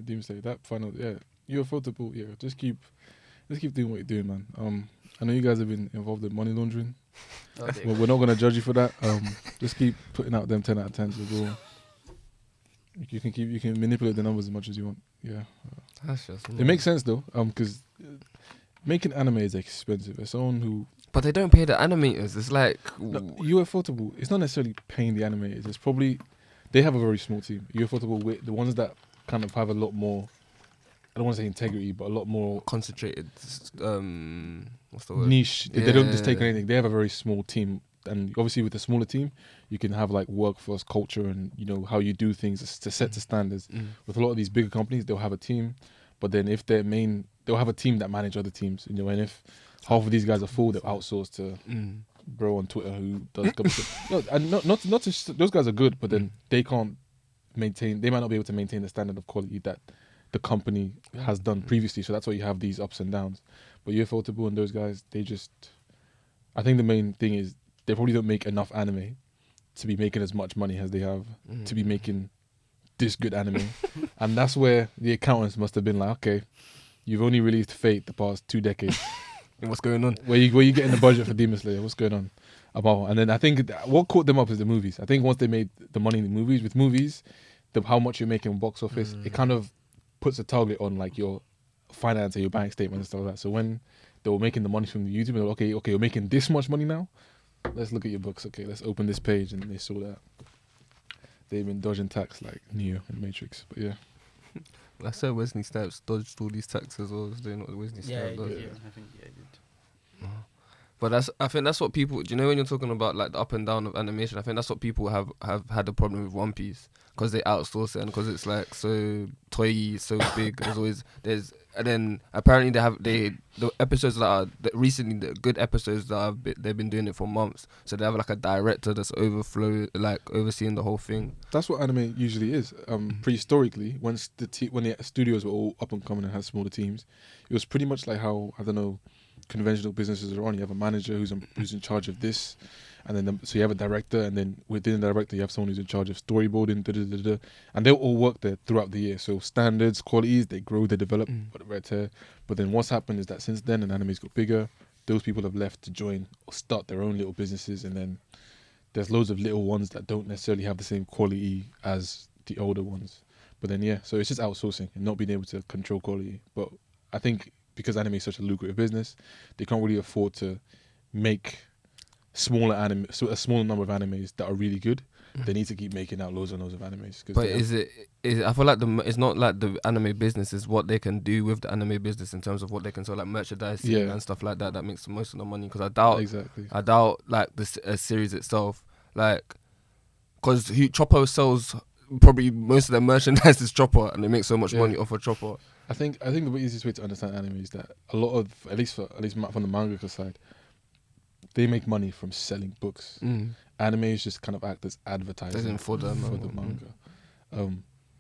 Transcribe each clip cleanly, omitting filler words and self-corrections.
Demon Slayer. That final, yeah. Ufortable, yeah. Just keep doing what you're doing, man. I know you guys have been involved in money laundering. We're not gonna judge you for that. Just keep putting out them 10 out of 10s. You can manipulate the numbers as much as you want. Yeah. That's just. It makes sense though, because making anime is expensive. As someone who, But they don't pay the animators. It's like Ufortable, it's not necessarily paying the animators. It's probably they have a very small team. Ufortable, the ones that kind of have a lot more. I don't want to say integrity, but a lot more concentrated. What's the word? niche. They don't just take anything. They have a very small team, and obviously with a smaller team, you can have like workforce culture and how you do things to set the standards. With a lot of these bigger companies, they'll have a team, but then if they'll have a team that manage other teams. And if half of these guys are full, they'll outsource to bro on Twitter who does. No, and not just those guys are good, but then they can't maintain. They might not be able to maintain the standard of quality that the company has done previously, so that's why you have these ups and downs. But Ufortable and those guys, I think the main thing is they probably don't make enough anime to be making as much money as they have to be making this good anime. And that's where the accountants must have been like, okay, you've only released Fate the past 2 decades. What's going on? Where you getting the budget for Demon Slayer? What's going on? And then I think what caught them up is the movies. I think once they made the money in the movies, with movies, how much you're making box office, it kind of puts a target on like your finance and your bank statement and stuff like that. So when they were making the money from the YouTube, they were okay, you're making this much money now. Let's look at your books. Okay, let's open this page, and they saw that they've been dodging tax like Neo and Matrix. But yeah, I said Wesley Snipes dodged all these taxes, or was doing what Wesley Snipes does. Yeah, I think he did. But I think that's what people. Do you know when you're talking about like the up and down of animation? I think that's what people have had a problem with One Piece, because they outsource it and because it's like so toy, so big. And then apparently the episodes recently the good episodes they've been doing it for months. So they have like a director that's overseeing the whole thing. that's what anime usually is. Prehistorically, when the studios were all up and coming and had smaller teams, it was pretty much like how, I don't know, conventional businesses are on. You have a manager who's in charge of this, and then so you have a director, and then within the director you have someone who's in charge of storyboarding, and they'll all work there throughout the year. So standards, qualities, they grow, they develop, but then what's happened is that since then, and anime's got bigger, those people have left to join or start their own little businesses, and then there's loads of little ones that don't necessarily have the same quality as the older ones. But then so it's just outsourcing and not being able to control quality. But I think because anime is such a lucrative business, they can't really afford to make a smaller number of animes that are really good. They need to keep making out loads and loads of animes. But is it? I feel like it's not like the anime business is what they can do with the anime business in terms of what they can sell, like merchandise and stuff like that. That makes most of the money. Because I doubt like the series itself, like, because Chopper sells probably most of their merchandise is Chopper, and they make so much money off of Chopper. I think the easiest way to understand anime is that a lot of, at least from the mangaka side, they make money from selling books. Animes just kind of act as advertising for the manga.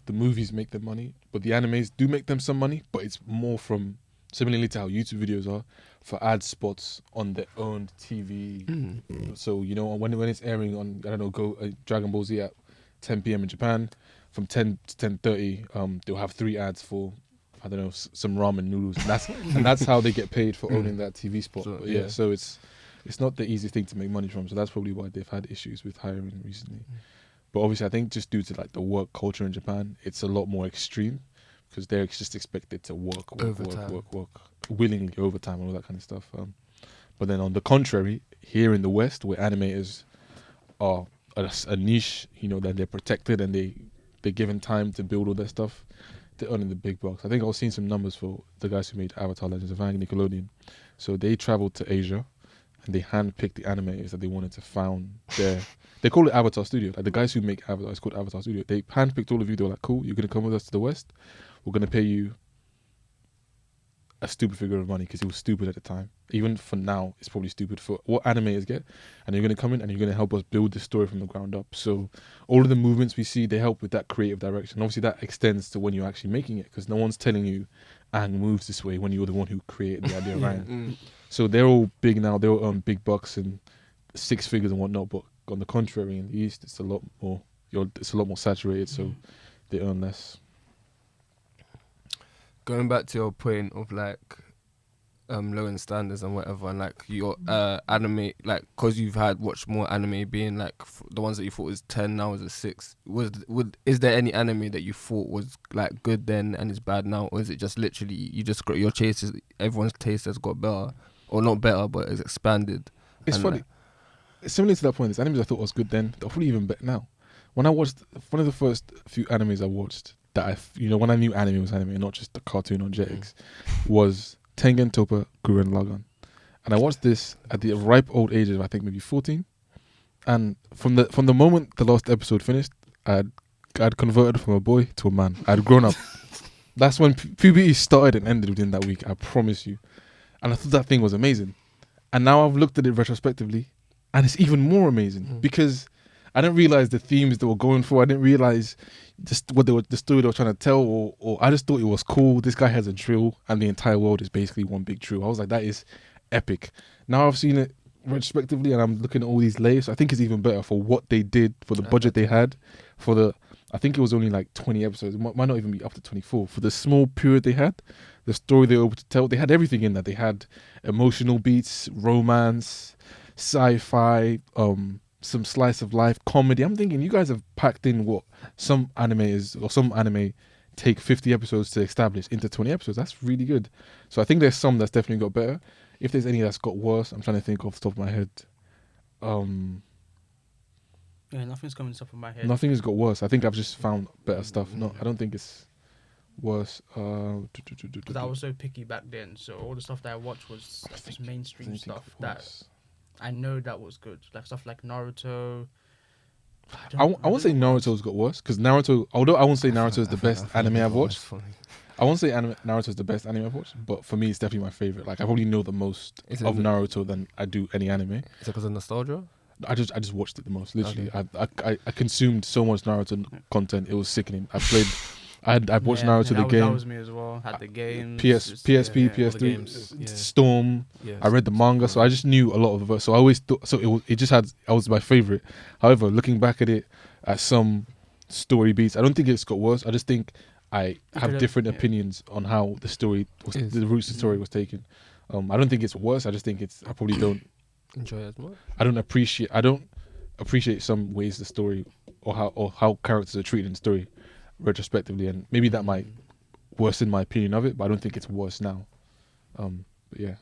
The movies make them money, but the animes do make them some money, but it's more from, similarly to how YouTube videos are, for ad spots on their own TV. So, when it's airing on, I don't know, Dragon Ball Z at 10 p.m. in Japan, from 10 to 10:30, they'll have 3 ads for, I don't know, some ramen noodles. And that's how they get paid for owning that TV spot. So it's not the easiest thing to make money from. So that's probably why they've had issues with hiring recently. But obviously, I think just due to like the work culture in Japan, it's a lot more extreme, because they're just expected to work willingly, overtime and all that kind of stuff. But then on the contrary, here in the West, where animators are a niche, that they're protected and they're given time to build all their stuff, they're earning the big bucks. I think I was seeing some numbers for the guys who made Avatar: Legends of Aang, Nickelodeon. So they traveled to Asia, and they handpicked the animators that they wanted to found their. They call it Avatar Studio. Like the guys who make Avatar, it's called Avatar Studio. They handpicked all of you. They were like, "Cool, you're gonna come with us to the West. We're gonna pay you a stupid figure of money," because it was stupid at the time. Even for now, it's probably stupid for what animators get. And you're gonna come in and you're gonna help us build this story from the ground up. So all of the movements we see, they help with that creative direction. Obviously, that extends to when you're actually making it, because no one's telling you Aang moves this way when you're the one who created the idea of Aang. So they're all big now. They all earn big bucks and 6 figures and whatnot. But on the contrary, in the East, it's a lot more. It's a lot more saturated, so they earn less. going back to your point of like lowering standards and whatever, and like your anime, like because you've watched more anime, being like the ones that you thought was 10 now is a 6. Is there any anime that you thought was like good then and is bad now, or is it just literally you just got your chases, everyone's taste has got better, or not better but it's expanded? It's funny. Similar to that point, there's animes I thought was good then, they're probably even better now. When I watched one of the first few animes I watched that when I knew anime was anime and not just the cartoon on Jetix, was Tengen Toppa Gurren Lagann. And I watched this at the ripe old age of I think maybe 14. And from the moment the last episode finished, I'd converted from a boy to a man. I'd grown up. That's when puberty started and ended within that week, I promise you. And I thought that thing was amazing. And now I've looked at it retrospectively and it's even more amazing because I didn't realize the themes they were going for. I didn't realize just the story they were trying to tell, or I just thought it was cool. This guy has a drill, and the entire world is basically one big drill. I was like, that is epic. Now I've seen it retrospectively, and I'm looking at all these layers. I think it's even better for what they did, for the budget they had, I think it was only like 20 episodes. It might not even be up to 24. For the small period they had, the story they were able to tell, they had everything in that. They had emotional beats, romance, sci-fi, some slice of life comedy. I'm thinking you guys have packed in what some anime take 50 episodes to establish into 20 episodes. That's really good. So I think there's some that's definitely got better. If there's any that's got worse, I'm trying to think off the top of my head. Nothing's coming to the top of my head. Nothing has got worse. I think I've just found better stuff. No, I don't think it's worse. Because I was so picky back then, so all the stuff that I watched was just mainstream stuff that I know that was good. Like stuff like Naruto. I won't say Naruto's got worse because Naruto, although I won't say Naruto is the best anime I've watched. I won't say Naruto is the best anime I've watched, but for me it's definitely my favorite. Like I probably know the most of Naruto than I do any anime. Is it because of nostalgia? I just watched it the most. Literally, okay. I consumed so much Naruto content. It was sickening. I watched Naruto the game. That was me as well. Had the games. PSP, PS3, Storm. Yeah, I read the manga, so I just knew a lot of the verse. So I always thought, I was my favorite. However, looking back at it, at some story beats, I don't think it's got worse. I just think I have different opinions on how the story the routes the story was taken. I don't think it's worse. I just think I probably don't enjoy it as much. I don't appreciate some ways the story or how characters are treated in the story retrospectively, and maybe that might worsen my opinion of it, but I don't think it's worse now. But yeah,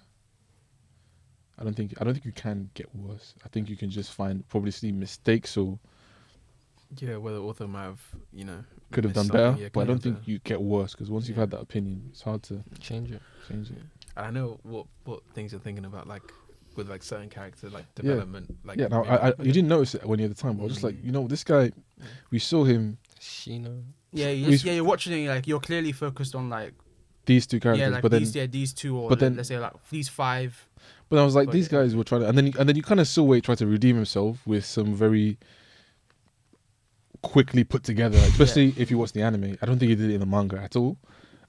I don't think you can get worse. I think you can just probably see mistakes or where the author might have could have done better, but I don't think you get worse because once you've had that opinion, it's hard to change it. And I know what things you're thinking about, like with like certain character like development. Now you didn't notice it when you had the time, but I was just like, this guy, we saw him. Shino. You're watching it, like you're clearly focused on like these two characters, but these two, or let's say like these 5. But I was like, these guys were trying to, and then you kind of saw where he tried to redeem himself with some very quickly put together, especially if you watch the anime. I don't think he did it in the manga at all,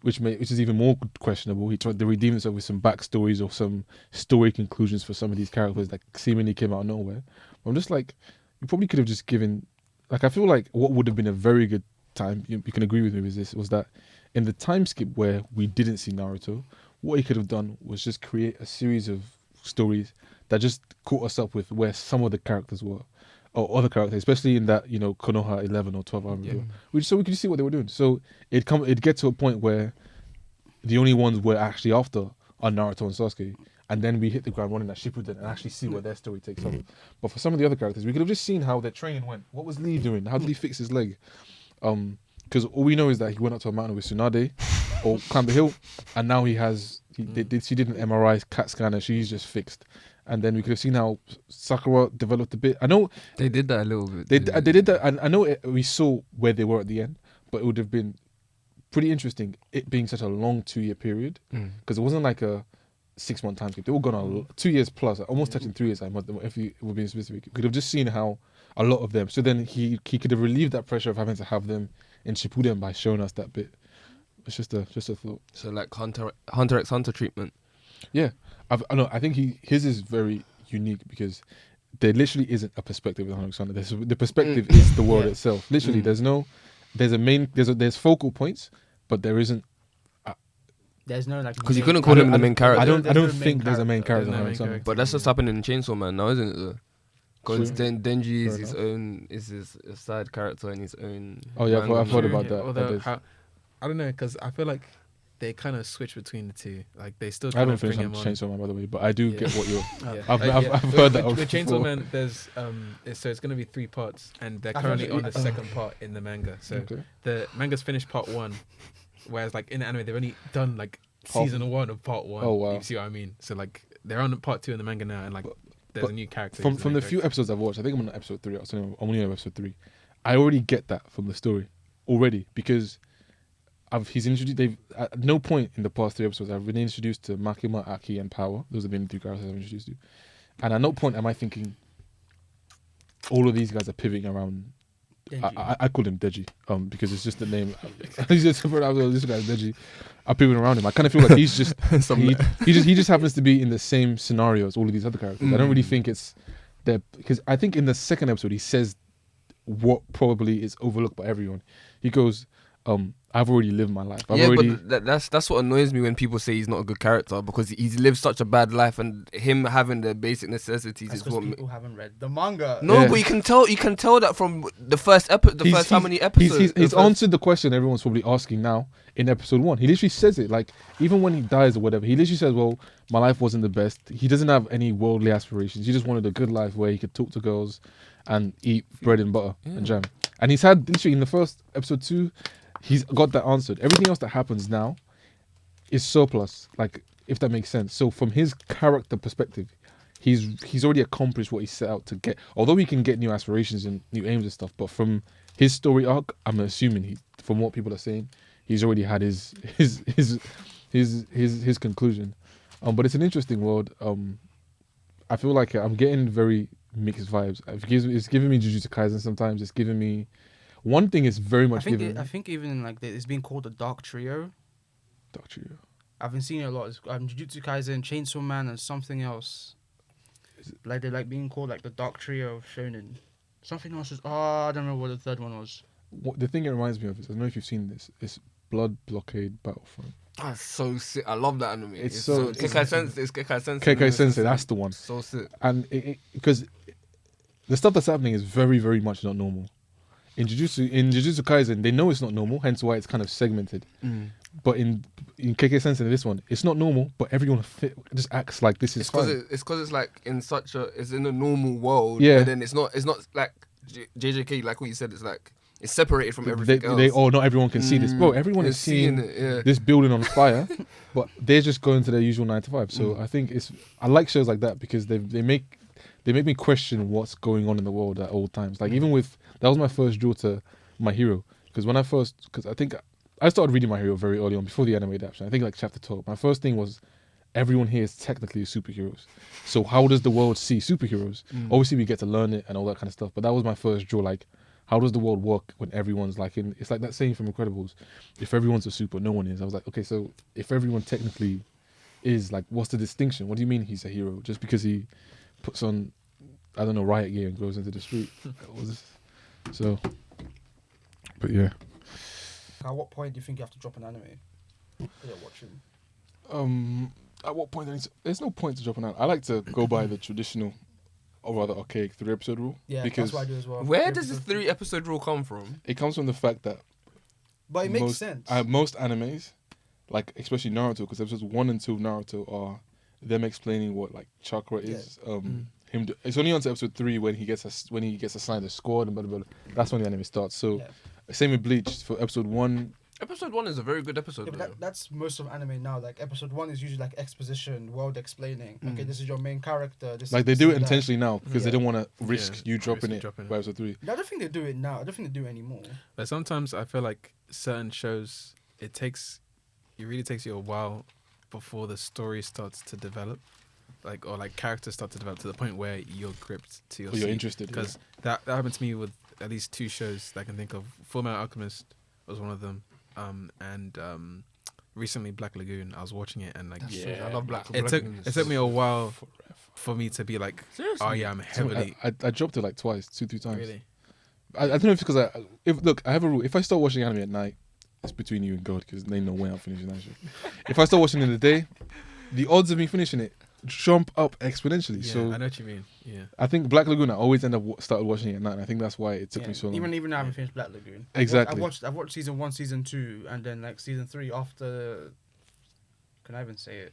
which is even more questionable. He tried to redeem himself with some backstories or some story conclusions for some of these characters that seemingly came out of nowhere. I'm just like, you probably could have just given, like, I feel like what would have been a very good time, you can agree with me with this, was that in the time skip where we didn't see Naruto, what he could have done was just create a series of stories that just caught us up with where some of the characters were, or other characters, especially in that, Konoha 11 or 12 hour video, so we could see what they were doing. So it'd get to a point where the only ones we're actually after are Naruto and Sasuke, and then we hit the ground running at Shippuden and actually see where their story takes off. But for some of the other characters, we could have just seen how their training went. What was Lee doing? How did he fix his leg? Because all we know is that he went up to a mountain with Tsunade or climbed a hill, and now she did an MRI CAT scan and she's just fixed. And then we could have seen how Sakura developed a bit. I know they did that a little bit. They did that, and I know we saw where they were at the end, but it would have been pretty interesting it being such a long 2-year period, because it wasn't like a 6-month time skip. They were gone on 2 years plus, almost touching 3 years. If you were being specific, we could have just seen how a lot of them. So then he could have relieved that pressure of having to have them in Shippuden by showing us that bit. It's just a thought. So like Hunter x Hunter treatment. Yeah, I think his is very unique because there literally isn't a perspective with Hunter x Hunter. The perspective is the world itself. Literally, there's focal points, but there isn't There's no like. Because you couldn't call him the main character. I don't There's no think there's a main character. There's no in main Hunter x Hunter. character. But that's just happening in Chainsaw Man now, isn't it? Though? Because True. Denji is Fair his enough. own, is his a side character in his own. Oh yeah, manga I've heard and about shit. that. Although, That is- I don't know, because I feel like they kind of switch between the two. Like they still I kind don't of bring finish him on. Chainsaw Man, by the way, but I do Yeah. get what you're. Yeah. I've heard that With before. Chainsaw Man, there's so it's gonna be 3 parts, and they're I currently thought- on the second part in the manga. So Okay. the manga's finished part 1, whereas like in the anime they've only done like Half. season 1 of part 1. Oh, wow. You see what I mean? So like they're on part 2 in the manga now, and like there's but a new character. From who's the main few character. episodes I've watched, I think I'm on episode 3. I'm only on episode 3. I already get that from the story already because he's introduced. They've at no point in the past 3 episodes I've been introduced to Makima, Aki, and Power. Those have been the 3 characters I've introduced to. And at no point am I thinking all of these guys are pivoting around. Denji. I call him Deji, because it's just the name. He's just this guy's Deji. I'm pivoting around him. I kind of feel like he's just he just happens to be in the same scenario as all of these other characters. I don't really think it's there because I think in the second episode he says what probably is overlooked by everyone. He goes, I've already lived my life. But that's what annoys me when people say he's not a good character because he's lived such a bad life, and him having the basic necessities That's is because what. people haven't read the manga. No, Yeah. but you can tell that from the first how many episodes. He's answered the question everyone's probably asking now in episode 1. He literally says it, like even when he dies or whatever, he literally says, well, my life wasn't the best. He doesn't have any worldly aspirations. He just wanted a good life where he could talk to girls and eat bread and butter and jam. And he's had literally in the first episode 2, he's got that answered. Everything else that happens now is surplus, like if that makes sense. So from his character perspective, he's already accomplished what he set out to get. Although he can get new aspirations and new aims and stuff, but from his story arc, I'm assuming from what people are saying, he's already had his conclusion. But it's an interesting world. I feel like I'm getting very mixed vibes. It's giving me Jujutsu Kaisen sometimes. It's giving me. One thing is very much giving. I think even like it's being called the Dark Trio. Dark Trio. I've been seeing it a lot. It's, Jujutsu Kaisen, Chainsaw Man, and something else. Like they're like being called like the Dark Trio of Shonen. Something else is. Oh, I don't remember what the third one was. The thing it reminds me of is I don't know if you've seen this. It's Blood Blockade Battlefront. That's so sick. I love that anime. It's so- Kekai Sensei. It's Kekai Sensei. KK Sensei, that's the one. So sick. And because the stuff that's happening is very, very much not normal. In Jujutsu Kaisen, they know it's not normal, hence why it's kind of segmented. But in KK Sensei, this one, it's not normal, but everyone just acts like this is It's because fine. it's like it's in a normal world. Yeah. But then it's not like JJK, like what you said. It's like it's separated from everything else. Not everyone can see this. Bro, everyone is seeing it. Yeah. this building on fire, but they're just going to their usual 9 to 5. So I think I like shows like that because they make me question what's going on in the world at all times. Like even that was my first draw to My Hero, because I think I started reading My Hero very early on before the anime adaptation. I think like chapter 12. My first thing was everyone here is technically superheroes. So how does the world see superheroes? Obviously we get to learn it and all that kind of stuff, but that was my first draw. Like, how does the world work when everyone's like it's like that saying from Incredibles, if everyone's a super, no one is. I was like, okay, so if everyone technically is, like, what's the distinction? What do you mean he's a hero? Just because he puts on, I don't know, riot gear and goes into the street. So, but yeah. At what point do you think you have to drop an anime that you're watching? At what point? There's no point to drop an anime. I like to go by the traditional, or rather archaic 3-episode rule. Yeah, because that's what I do as well. Where does this 3-episode rule come from? it comes from the fact that But it makes sense. most animes, like especially Naruto, because episodes 1 and 2 of Naruto are them explaining what like chakra is. It's only on to episode 3 when he gets assigned a squad and blah blah blah. That's when the anime starts. So same with Bleach for episode 1. Episode 1 is a very good episode. Yeah, but that's most of anime now. Like episode 1 is usually like exposition, world explaining. Okay, this is your main character. Like they do it intentionally now because they don't want to risk you dropping risk it dropping by episode 3. I don't think they do it now. I don't think they do it anymore. But sometimes I feel like certain shows, it really takes you a while before the story starts to develop, or characters start to develop to the point where you're gripped to your Or you're seat. interested. Because that happened to me with at least 2 shows that I can think of. Fullmetal Alchemist was one of them, and recently Black Lagoon. I was watching it and I love Black. it took me a while for me to be like, Seriously? oh yeah, I'm heavily. I dropped it like twice, 2-3 times. Really? I don't know if it's because I have a rule. If I start watching anime at night, it's between you and God because they know when I'm finishing that shit. If I start watching it in the day, the odds of me finishing it jump up exponentially. Yeah, So I know what you mean. Yeah. I think Black Lagoon, I always end up started watching it at night. And I think that's why it took Yeah, me so long. Even I haven't finished Black Lagoon. Exactly. I've watched season 1, season 2, and then like season 3 after. Can I even say it?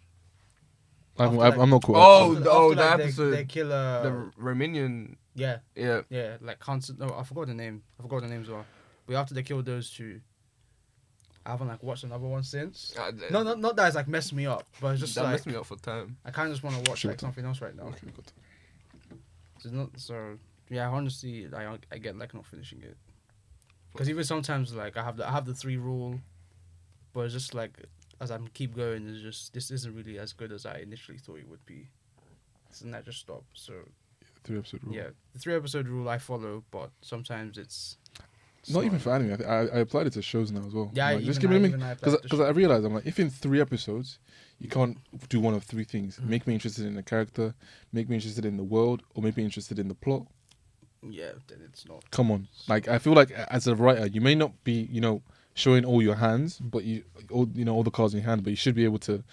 I'm After, not cool. Oh, the like, episode. They kill The Romanian. yeah, Yeah. like constant. No, I forgot the name. I forgot the names were. But after they killed those two, I haven't like watched another one since. No, not that it's like messed me up, but it's just that like messed me up for time. I kind of just want to watch Sure. like something else right now. Okay, good. So yeah, honestly, I get like not finishing it because even sometimes like I have the 3 rule, but it's just like as I keep going, it's just this isn't really as good as I initially thought it would be. So then I just stop. So 3-episode rule. yeah, the 3-episode rule I follow, but sometimes it's Not even for anime. I applied it to shows now as well. Yeah, I'm like, just give even me I applied it to because I realized I'm like, if in 3 episodes you can't do one of 3 things: make me interested in the character, make me interested in the world, or make me interested in the plot. yeah, then it's not. Come on, like I feel like as a writer, you may not be showing all your hands, but all the cards in your hand, but you should be able to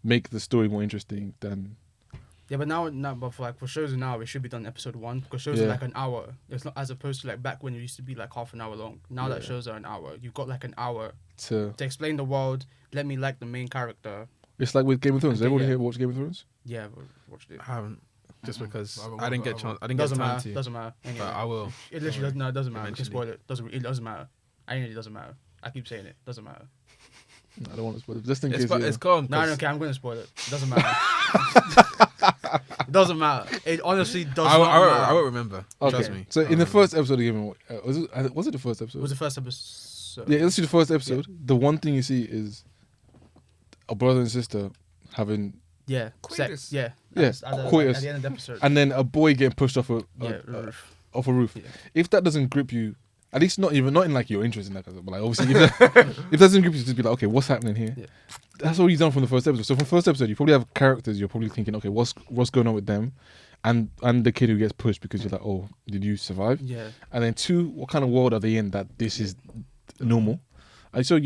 make the story more interesting than. Yeah, but now, but for shows now, it should be done episode 1 because shows are like an hour. It's not as opposed to like back when it used to be like half an hour long. Now that shows are an hour, you've got like an hour to explain the world. Let me like the main character. It's like with Game of Thrones. Has everybody Yeah. here watch Game of Thrones? Yeah, watched it. I haven't. Just because I I didn't get chance. I didn't get Doesn't time matter. to. Doesn't matter. Anyway, But I will. it literally doesn't. No, it doesn't matter. You can Eventually. spoil it. It doesn't matter. I know it doesn't matter. I keep saying it. Doesn't matter. I don't want to spoil it. Just in It's, case. it's calm. No, okay, I'm going to spoil it. It doesn't matter. It doesn't matter. It honestly does not matter. I won't remember. Okay. Trust me. So in the first episode of Game of was it the first episode? It was the first episode. Yeah, let's see the first episode. The one thing you see is a brother and sister having, Yeah, Coitus. sex. Yeah, Yeah, at coitus. the end of the episode. and then a boy getting pushed off a off a roof. Yeah. If that doesn't grip you, at least not in like your interest in that, but like obviously if that doesn't grip you, just be like, okay, what's happening here? Yeah. That's all he's done from the first episode. So from the first episode, you probably have characters. You're probably thinking, okay, what's going on with them, and the kid who gets pushed because you're like, oh, did you survive? Yeah. And then 2, what kind of world are they in that this is normal? And so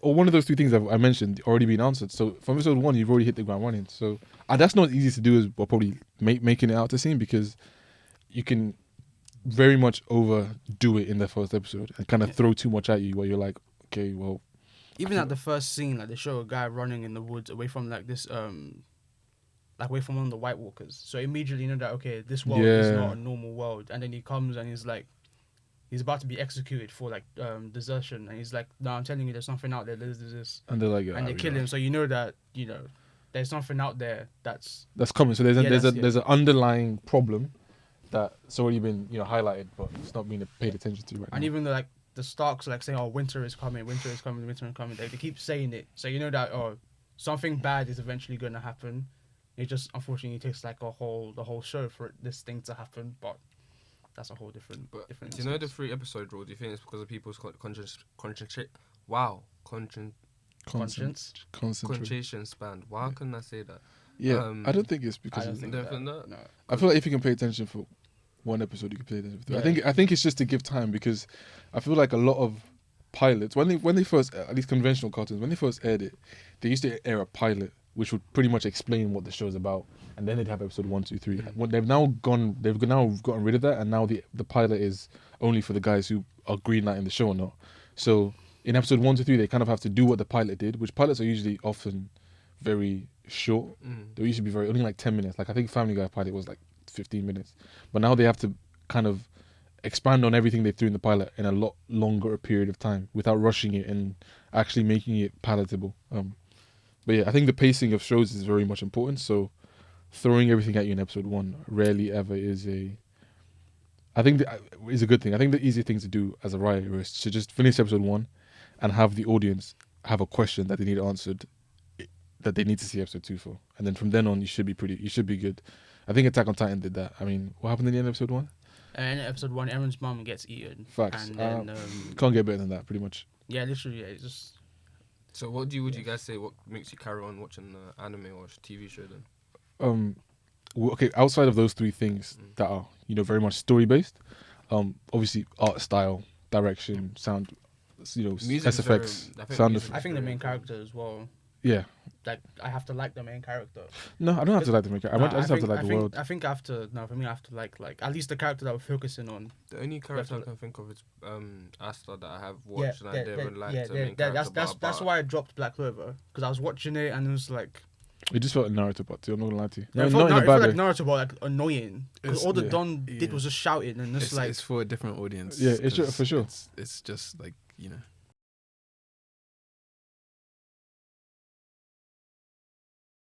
one of those 2 things I mentioned already been answered. So from episode 1, you've already hit the ground running. So that's not easy to do as well, probably making it out to scene, because you can very much overdo it in the first episode and kind of throw too much at you where you're like, okay, well. Even at the first scene, like they show a guy running in the woods away from like this like away from one of the White Walkers. So immediately you know that okay, this world is Yeah. not a normal world. And then he comes and he's like he's about to be executed for like desertion, and he's like, no, I'm telling you, there's something out there. There's this, And they're like, and they kill him. So you know that there's something out there that's coming. So there's Yeah, there's an underlying problem that's already been highlighted, but it's not being paid attention to right now. and even though like the Starks like saying, oh, winter is coming, winter is coming, winter is coming. They keep saying it, so you know that something bad is eventually going to happen. It just unfortunately takes like the whole show for this thing to happen, but that's a whole different. But different do you know the instance. 3-episode rule? Do you think it's because of people's concentration span? Why couldn't I say that? Yeah, I don't think it's because I don't of think Don't that. think that? No. I feel like if you can pay attention for one episode, you can pay attention for 3. Yeah. I think it's just to give time, because I feel like a lot of pilots when they first, at least conventional cartoons, when they first aired it, they used to air a pilot which would pretty much explain what the show's about, and then they'd have episode 1, 2, 3. When they've now gotten rid of that, and now the pilot is only for the guys who are greenlighting the show or not. So in episode 1 to 3, they kind of have to do what the pilot did, which pilots are usually often very short. They used to be only like 10 minutes. Like I think Family Guy pilot was like 15 minutes, but now they have to kind of expand on everything they threw in the pilot in a lot longer period of time without rushing it and actually making it palatable. But yeah, I think the pacing of shows is very much important. So throwing everything at you in episode 1 rarely ever is a good thing. I think the easier thing to do as a writer is to just finish episode 1 and have the audience have a question that they need answered, that they need to see episode 2 for, and then from then on you should be good. I think Attack on Titan did that. I mean, what happened in the end of episode 1? And in episode 1, Aaron's mom gets eaten. Facts. And then Can't get better than that, pretty much. yeah, literally, yeah, it's just So would you guys say what makes you carry on watching anime or TV show then? Okay, outside of those 3 things that are very much story based, obviously art style, direction, sound, Music S is very- effects, I think sound music effects. I think the main character as well. Yeah. Like I have to like the main character. No, I don't have to like the maker. No, I just have to like the world. I think I have to. No, for me, I have to like at least the character that we're focusing on. The only character I to- can think of is Asta that I have watched and I didn't like the main that's character. that's why I dropped Black Clover because I was watching it and it was like. It just felt like Naruto, but I'm not gonna lie to you. Yeah, No, it not felt, in a it felt bad like way. Naruto, but like annoying. Because It's- all the yeah. Don did was just shouting and It's it's like for a different audience. Yeah, it's 'cause for sure. It's just like, you know.